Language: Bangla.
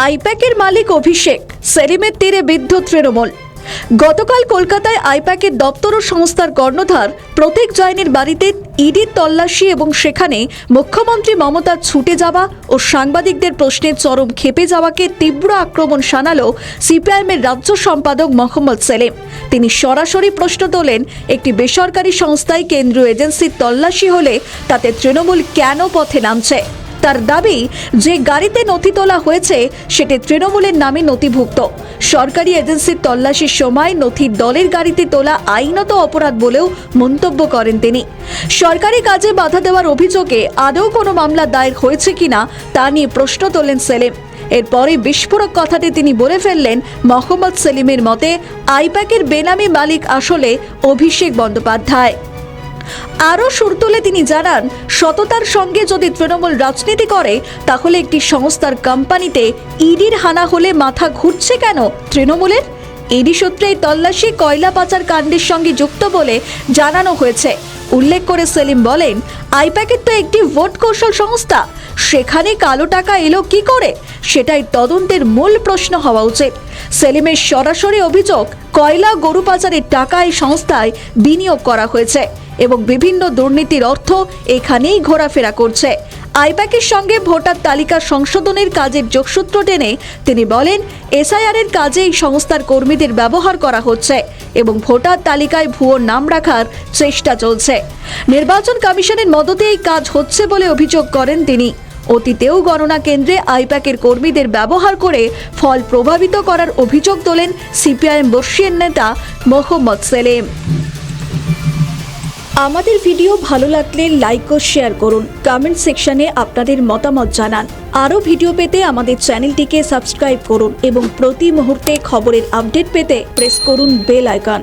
আইপ্যাকের মালিক অভিষেক, সেলিমের তীরে বিদ্ধ তৃণমূল। গতকাল কলকাতায় আইপ্যাকের দপ্তর ও সংস্থার কর্ণধার প্রতীক জৈনের বাড়িতে ইডির তল্লাশি এবং সেখানে মুখ্যমন্ত্রী মমতা ছুটে যাওয়া ও সাংবাদিকদের প্রশ্নের চরম ক্ষেপে যাওয়াকে তীব্র আক্রমণ শানালো সিপিআইএমের রাজ্য সম্পাদক মোহাম্মদ সেলিম। তিনি সরাসরি প্রশ্ন তোলেন, একটি বেসরকারি সংস্থায় কেন্দ্রীয় এজেন্সির তল্লাশি হলে তাতে তৃণমূল কেন পথে নামছে। তার দাবি, যে গাড়িতে নথি তোলা হয়েছে সেটি তৃণমূলের নামে নথিভুক্ত। সরকারি এজেন্সির তল্লাশির সময় নথি দলের গাড়িতে তোলা আইনত অপরাধ বলেও মন্তব্য করেন তিনি। সরকারি কাজে বাধা দেওয়ার অভিযোগে আদৌ কোনো মামলা দায়ের হয়েছে কিনা তা নিয়ে প্রশ্ন তোলেন সেলিম। এরপরে বিস্ফোরক কথাটি তিনি বলে ফেললেন, মোহাম্মদ সেলিমের মতে আইপ্যাকের বেনামি মালিক আসলে অভিষেক বন্দ্যোপাধ্যায়। আরও সুর তুলে তিনি জানান, সততার সঙ্গে যদি তৃণমূল রাজনীতি করে তাহলে একটি সংস্থার কোম্পানিতে ইডির হানা হলে মাথা ঘুরছে কেন তৃণমূলের। ইডি সূত্রে এই তল্লাশি কয়লা পাচার কাণ্ডের সঙ্গে যুক্ত বলে জানানো হয়েছে। উল্লেখ করে সেলিম বলেন, আইপ্যাকের তো একটি ভোট কৌশল সংস্থা, সেখানে কালো টাকা এলো কি করে, সেটাই তদন্তের মূল প্রশ্ন হওয়া উচিত। সেলিমের সরাসরি অভিযোগ, কয়লা গরু পাচারের টাকা এই সংস্থায় বিনিয়োগ করা হয়েছে এবং বিভিন্ন দুর্নীতির অর্থ এখানেই ঘোরাফেরা করছে। আইপ্যাকের সঙ্গে ভোটার তালিকা সংশোধনের কাজের যোগসূত্র টেনে তিনি বলেন, এসআইআর এর কাজে এই সংস্থার কর্মীদের ব্যবহার করা হচ্ছে এবং ভোটার তালিকায় ভুয়ো নাম রাখার চেষ্টা চলছে। নির্বাচন কমিশনের মদতে এই কাজ হচ্ছে বলে অভিযোগ করেন তিনি। অতীতেও গণনা কেন্দ্রে আইপ্যাকের কর্মীদের ব্যবহার করে ফল প্রভাবিত করার অভিযোগ তোলেন সিপিআইএম বর্ষীয় নেতা মোহাম্মদ সেলিম। আমাদের ভিডিও ভালো লাগলে লাইক ও শেয়ার করুন, কমেন্ট সেকশনে আপনাদের মতামত জানান। আরও ভিডিও পেতে আমাদের চ্যানেলটিকে সাবস্ক্রাইব করুন এবং প্রতি মুহূর্তে খবরের আপডেট পেতে প্রেস করুন বেল আইকন।